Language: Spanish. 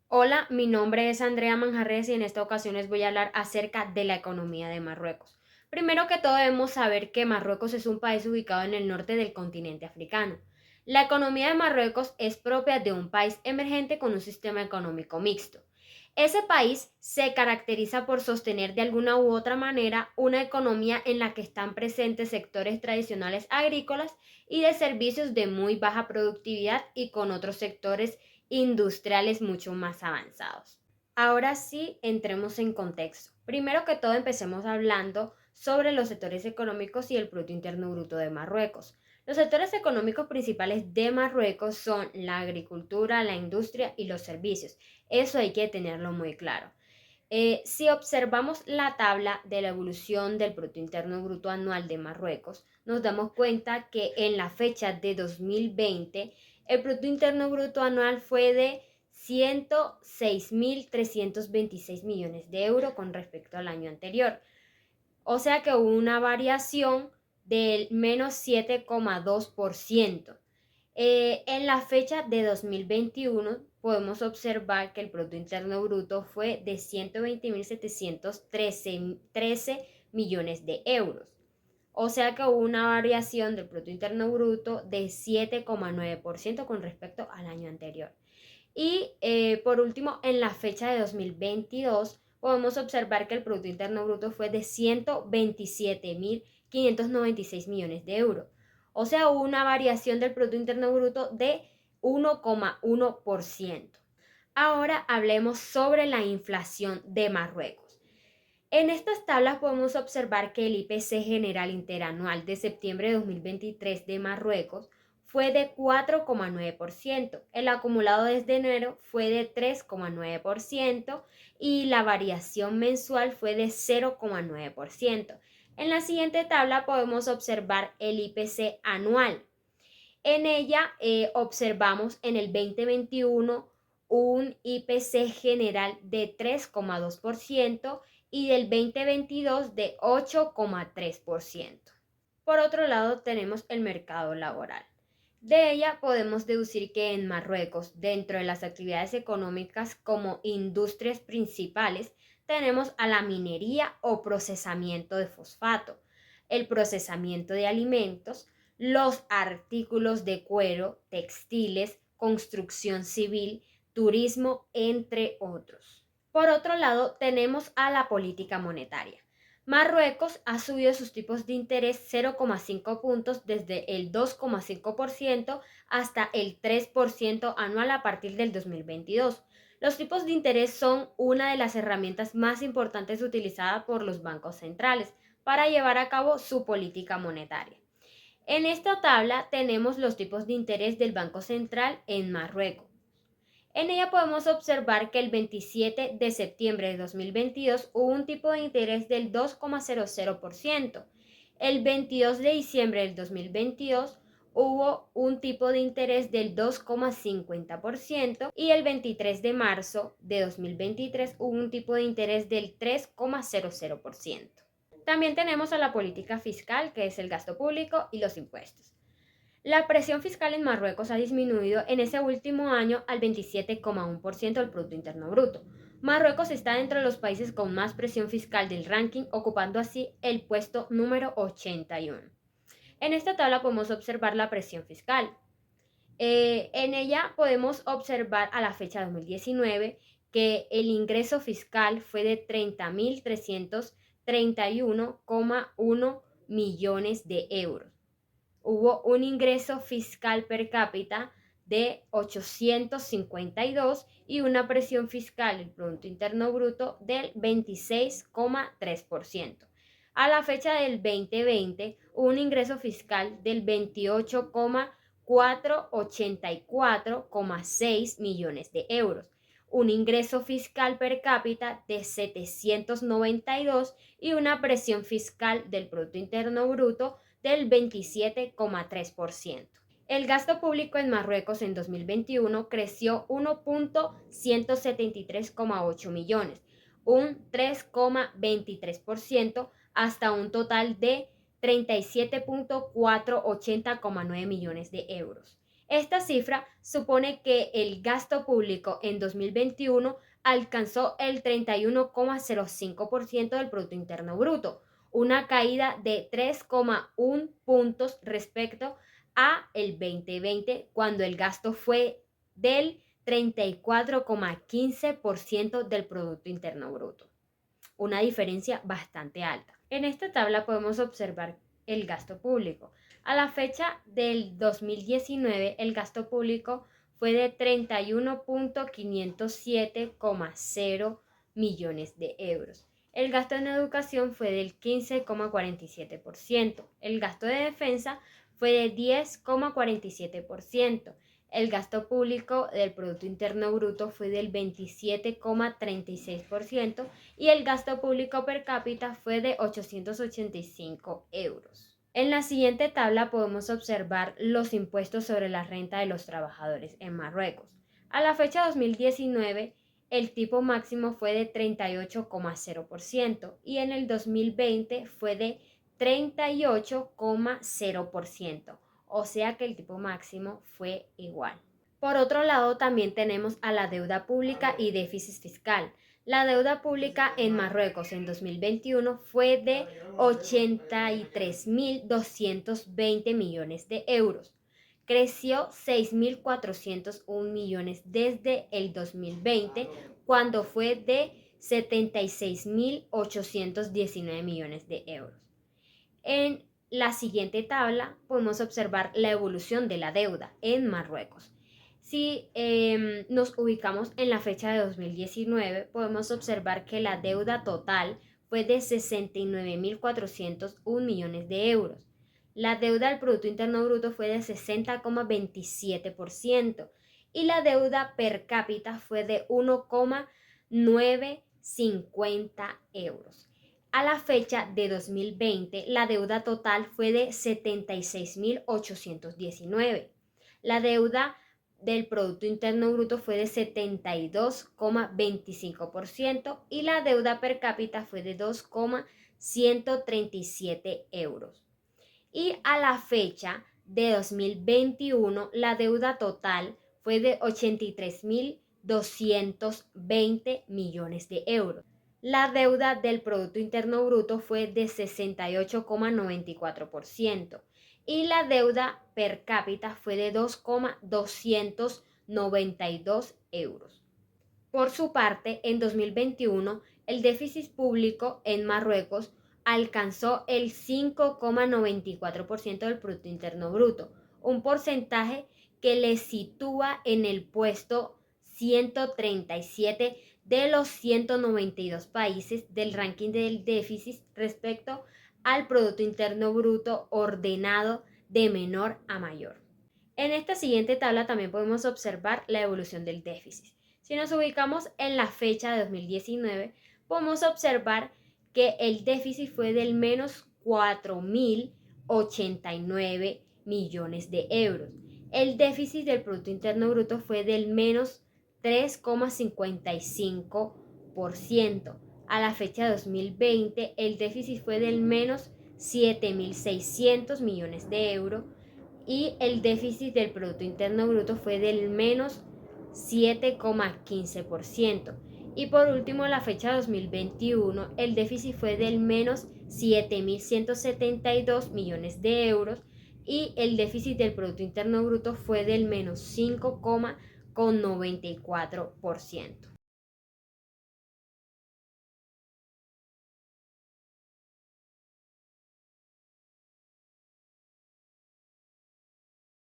Hola, mi nombre es Andrea Manjarres y en esta ocasión les voy a hablar acerca de la economía de Marruecos. Primero que todo debemos saber que Marruecos es un país ubicado en el norte del continente africano. La economía de Marruecos es propia de un país emergente con un sistema económico mixto. Ese país se caracteriza por sostener de alguna u otra manera una economía en la que están presentes sectores tradicionales agrícolas y de servicios de muy baja productividad y con otros sectores industriales mucho más avanzados. Ahora sí, entremos en contexto. Primero que todo, empecemos hablando sobre los sectores económicos y el Producto Interno Bruto de Marruecos. Los sectores económicos principales de Marruecos son la agricultura, la industria y los servicios. Eso hay que tenerlo muy claro. Si observamos la tabla de la evolución del Producto Interno Bruto anual de Marruecos, nos damos cuenta que en la fecha de 2020 el Producto Interno Bruto anual fue de 106.326 millones de euros con respecto al año anterior. O sea que hubo una variación del menos 7,2%. En la fecha de 2021 podemos observar que el Producto Interno Bruto fue de 120.713 millones de euros. O sea que hubo una variación del Producto Interno Bruto de 7,9% con respecto al año anterior. Y por último, en la fecha de 2022 podemos observar que el Producto Interno Bruto fue de 127.596 millones de euros. O sea, hubo una variación del Producto Interno Bruto de 1,1%. Ahora hablemos sobre la inflación de Marruecos. En estas tablas podemos observar que el IPC general interanual de septiembre de 2023 de Marruecos fue de 4,9%, el acumulado desde enero fue de 3,9% y la variación mensual fue de 0,9%. En la siguiente tabla podemos observar el IPC anual. En ella observamos en el 2021 un IPC general de 3,2% y del 2022 de 8,3%. Por otro lado, tenemos el mercado laboral. De ella podemos deducir que en Marruecos, dentro de las actividades económicas como industrias principales, tenemos a la minería o procesamiento de fosfato, el procesamiento de alimentos, los artículos de cuero, textiles, construcción civil, turismo, entre otros. Por otro lado, tenemos a la política monetaria. Marruecos ha subido sus tipos de interés 0,5 puntos desde el 2,5% hasta el 3% anual a partir del 2022. Los tipos de interés son una de las herramientas más importantes utilizadas por los bancos centrales para llevar a cabo su política monetaria. En esta tabla tenemos los tipos de interés del Banco Central en Marruecos. En ella podemos observar que el 27 de septiembre de 2022 hubo un tipo de interés del 2,00%. El 22 de diciembre del 2022 hubo un tipo de interés del 2,50% y el 23 de marzo de 2023 hubo un tipo de interés del 3,00%. También tenemos a la política fiscal, que es el gasto público y los impuestos. La presión fiscal en Marruecos ha disminuido en ese último año al 27,1% del Producto Interno Bruto. Marruecos está dentro de los países con más presión fiscal del ranking, ocupando así el puesto número 81. En esta tabla podemos observar la presión fiscal. En ella podemos observar a la fecha de 2019 que el ingreso fiscal fue de 30.331,1 millones de euros. Hubo un ingreso fiscal per cápita de 852 y una presión fiscal del Producto Interno Bruto del 26,3%. A la fecha del 2020, hubo un ingreso fiscal del 28,484,6 millones de euros, un ingreso fiscal per cápita de 792 y una presión fiscal del Producto Interno Bruto del 27,3%. El gasto público en Marruecos en 2021 creció 1.173,8 millones, un 3,23% hasta un total de 37.480,9 millones de euros. Esta cifra supone que el gasto público en 2021 alcanzó el 31,05% del Producto Interno Bruto, una caída de 3,1 puntos respecto a el 2020, cuando el gasto fue del 34,15% del Producto Interno Bruto, una diferencia bastante alta. En esta tabla podemos observar el gasto público. A la fecha del 2019, el gasto público fue de 31.507,0 millones de euros. El gasto en educación fue del 15,47%. El gasto de defensa fue de 10,47%. El gasto público del Producto Interno Bruto fue del 27,36% y el gasto público per cápita fue de 885 euros. En la siguiente tabla podemos observar los impuestos sobre la renta de los trabajadores en Marruecos. A la fecha 2019, el tipo máximo fue de 38,0% y en el 2020 fue de 38,0%, o sea que el tipo máximo fue igual. Por otro lado, también tenemos a la deuda pública y déficit fiscal. La deuda pública en Marruecos en 2021 fue de 83.220 millones de euros. Creció 6.401 millones desde el 2020, cuando fue de 76.819 millones de euros. En la siguiente tabla podemos observar la evolución de la deuda en Marruecos. Si nos ubicamos en la fecha de 2019, podemos observar que la deuda total fue de 69.401 millones de euros. La deuda al Producto Interno Bruto fue de 60,27% y la deuda per cápita fue de 1,950 euros. A la fecha de 2020, la deuda total fue de 76.819. La deuda del Producto Interno Bruto fue de 72,25% y la deuda per cápita fue de 2,137 euros. Y a la fecha de 2021, la deuda total fue de 83.220 millones de euros. La deuda del Producto Interno Bruto fue de 68,94% y la deuda per cápita fue de 2,292 euros. Por su parte, en 2021, el déficit público en Marruecos alcanzó el 5,94% del Producto Interno Bruto, un porcentaje que le sitúa en el puesto 137 de los 192 países del ranking del déficit respecto al Producto Interno Bruto ordenado de menor a mayor. En esta siguiente tabla también podemos observar la evolución del déficit. Si nos ubicamos en la fecha de 2019, podemos observar que el déficit fue del menos 4.089 millones de euros. El déficit del Producto Interno Bruto fue del menos 3,55%. A la fecha de 2020, el déficit fue del menos 7.600 millones de euros y el déficit del Producto Interno Bruto fue del menos 7,15%. Y por último, a la fecha de 2021, el déficit fue del menos 7.172 millones de euros y el déficit del Producto Interno Bruto fue del menos 5,94%.